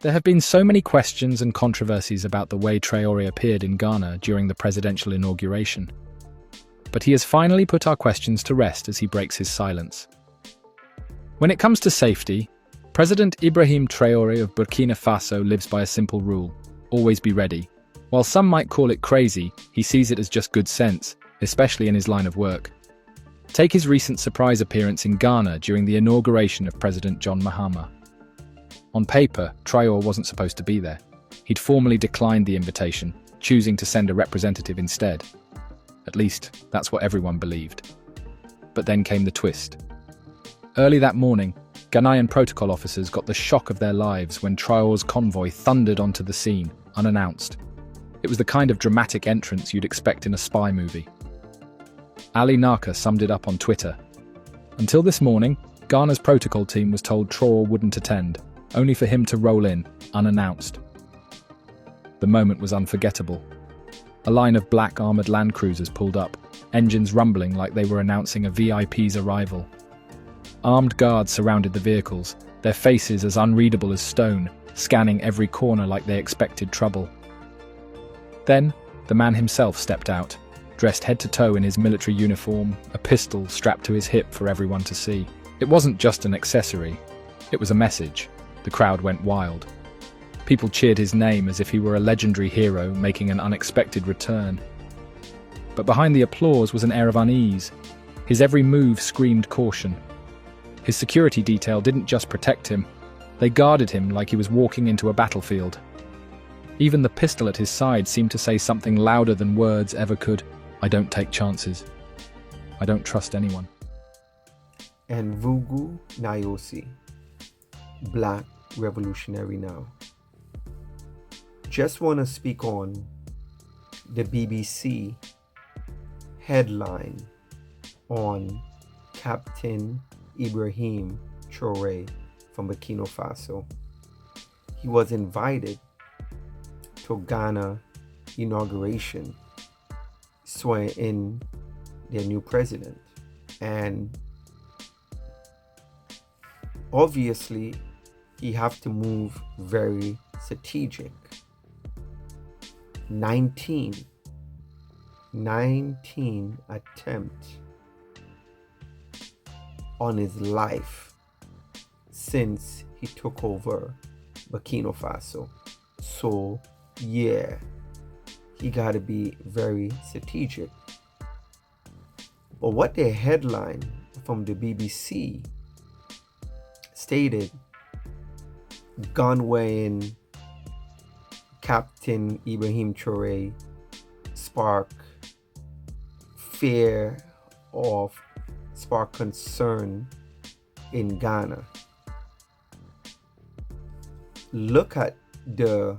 There have been so many questions and controversies about the way Traoré appeared in Ghana during the presidential inauguration. But he has finally put our questions to rest as he breaks his silence. When it comes to safety, President Ibrahim Traoré of Burkina Faso lives by a simple rule: always be ready. While some might call it crazy, he sees it as just good sense, especially in his line of work. Take his recent surprise appearance in Ghana during the inauguration of President John Mahama. On paper, Traoré wasn't supposed to be there. He'd formally declined the invitation, choosing to send a representative instead. At least, that's what everyone believed. But then came the twist. Early that morning, Ghanaian protocol officers got the shock of their lives when Traoré's convoy thundered onto the scene, unannounced. It was the kind of dramatic entrance you'd expect in a spy movie. Ali Naka summed it up on Twitter. Until this morning, Ghana's protocol team was told Traoré wouldn't attend, only for him to roll in, unannounced. The moment was unforgettable. A line of black armoured Land Cruisers pulled up, engines rumbling like they were announcing a VIP's arrival. Armed guards surrounded the vehicles, their faces as unreadable as stone, scanning every corner like they expected trouble. Then, the man himself stepped out, dressed head to toe in his military uniform, a pistol strapped to his hip for everyone to see. It wasn't just an accessory, it was a message. The crowd went wild. People cheered his name as if he were a legendary hero making an unexpected return. But behind the applause was an air of unease. His every move screamed caution. His security detail didn't just protect him, they guarded him like he was walking into a battlefield. Even the pistol at his side seemed to say something louder than words ever could. I don't take chances. I don't trust anyone. And Vugu Nayosi, Black Revolutionary Now. Just want to speak on the BBC headline on Captain Ibrahim Traoré from Burkina Faso. He was invited to Ghana inauguration, swearing in their new president, and obviously he have to move very strategic. 19 attempts on his life since he took over Burkina Faso. So yeah, he got to be very strategic. But what the headline from the BBC stated, gun-wearing Captain Ibrahim Traoré spark concern in Ghana. Look at the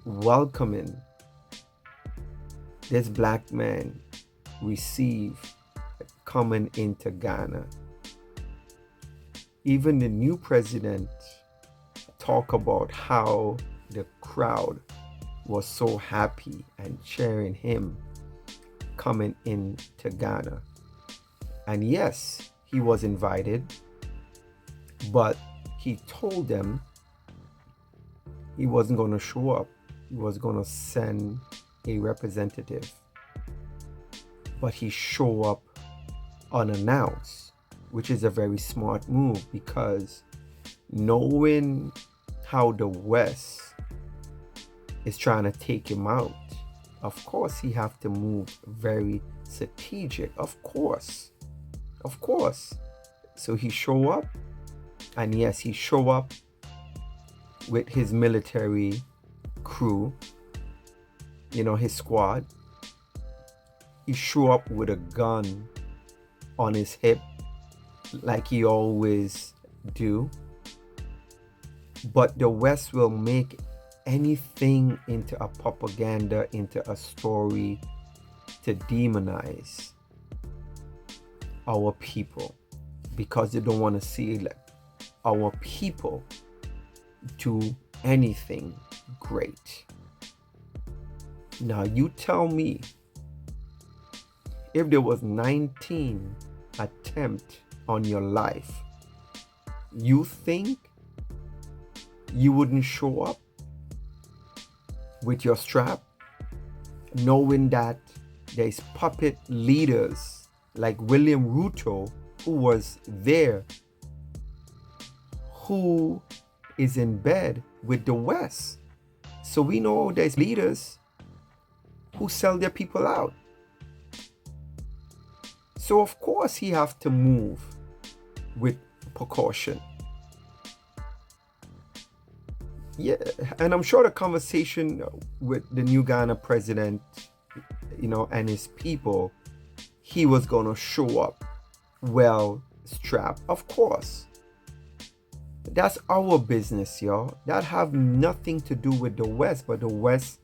welcoming this black man received coming into Ghana. Even the new president talk about how the crowd was so happy and cheering him coming into Ghana. And yes, he was invited, but he told them he wasn't going to show up. He was going to send a representative. But he showed up unannounced, which is a very smart move, because knowing how the West is trying to take him out, of course he have to move very strategic. Of course. So he show up, and yes, he show up with his military crew, his squad. He show up with a gun on his hip like he always do. But the West will make anything into a propaganda, into a story to demonize our people, because they don't want to see our people do anything great. Now you tell me, if there was 19 attempts on your life, you think you wouldn't show up with your strap, knowing that there's puppet leaders like William Ruto, who was there, who is in bed with the West. So we know there's leaders who sell their people out. So of course he have to move with precaution. Yeah, and I'm sure the conversation with the new Ghana president, and his people, he was gonna show up well strapped. Of course. That's our business, y'all. That have nothing to do with the West, but the West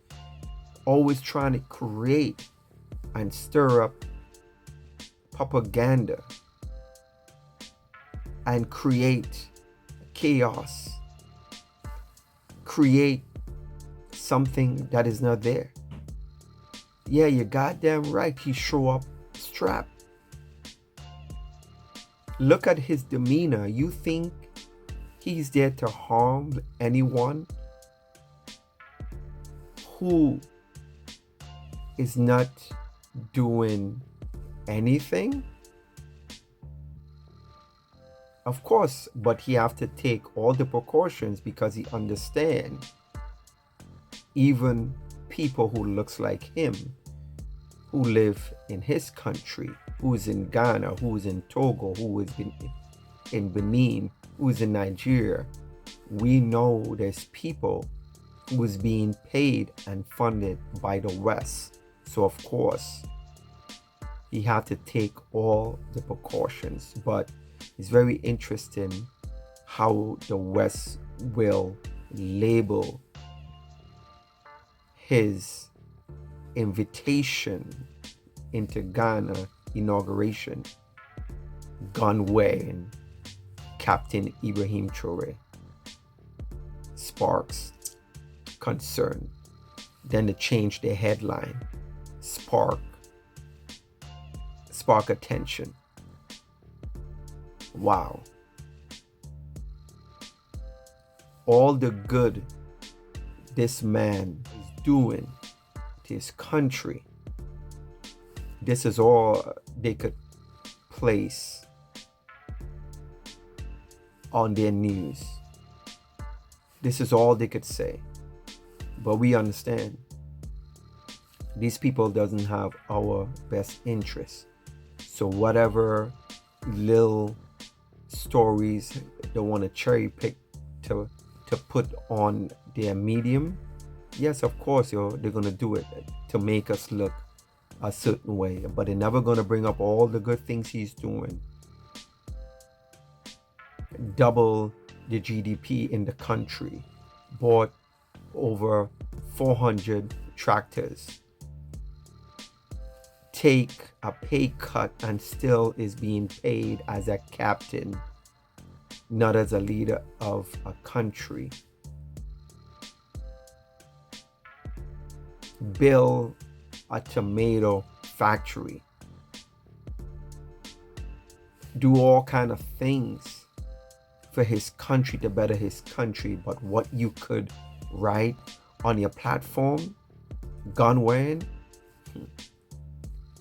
always trying to create and stir up propaganda and create chaos, create something that is not there. Yeah, you're goddamn right. He show up strapped. Look at his demeanor. You think he's there to harm anyone who is not doing anything? Of course, but he have to take all the precautions because he understand even people who looks like him, who live in his country, who is in Ghana, who is in Togo, who is in Benin, who is in Nigeria, we know there's people who is being paid and funded by the West. So of course, he had to take all the precautions. But it's very interesting how the West will label his invitation into Ghana inauguration, gun wearing Captain Ibrahim Traoré. Sparks concern. Then they change their headline. Spark attention. Wow. All the good this man is doing to his country, this is all they could place on their news. This is all they could say. But we understand these people doesn't have our best interest. So whatever little stories they want to cherry pick to put on their medium, yes, of course, they're gonna do it to make us look a certain way, but they're never gonna bring up all the good things he's doing. Double the GDP in the country, bought over 400 tractors, take a pay cut and still is being paid as a captain, not as a leader of a country. Build a tomato factory. Do all kind of things for his country to better his country. But what you could write on your platform, gun wearing,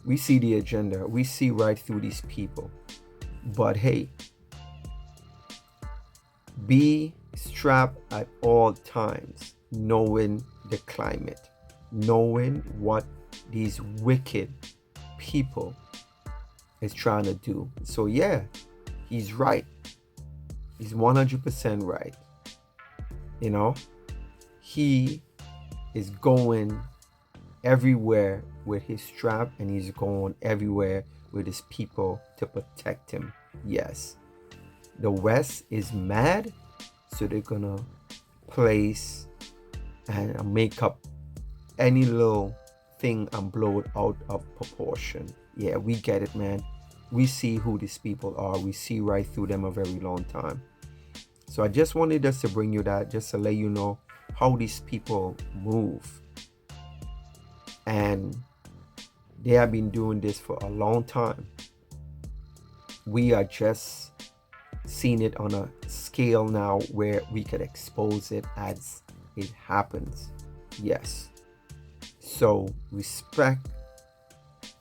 we see the agenda. We see right through these people. But hey, be strapped at all times, knowing the climate, knowing what these wicked people is trying to do. So yeah, he's right. He's 100% right. He is going everywhere with his strap, and he's going everywhere with his people to protect him. Yes, the West is mad, so they're gonna place and make up any little thing and blow it out of proportion. Yeah, we get it, man. We see who these people are. We see right through them a very long time. So I just wanted us to bring you that, just to let you know how these people move. And they have been doing this for a long time. We are just seeing it on a scale now where we could expose it as it happens. Yes. So respect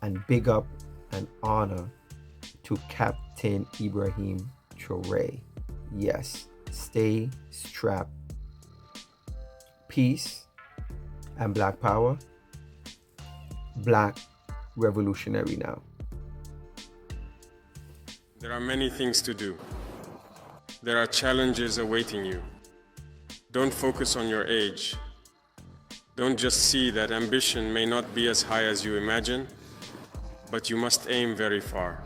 and big up and honor to Captain Ibrahim Traoré. Yes, stay strapped. Peace and Black Power. Black Revolutionary now. There are many things to do. There are challenges awaiting you. Don't focus on your age. Don't just see that ambition may not be as high as you imagine, but you must aim very far.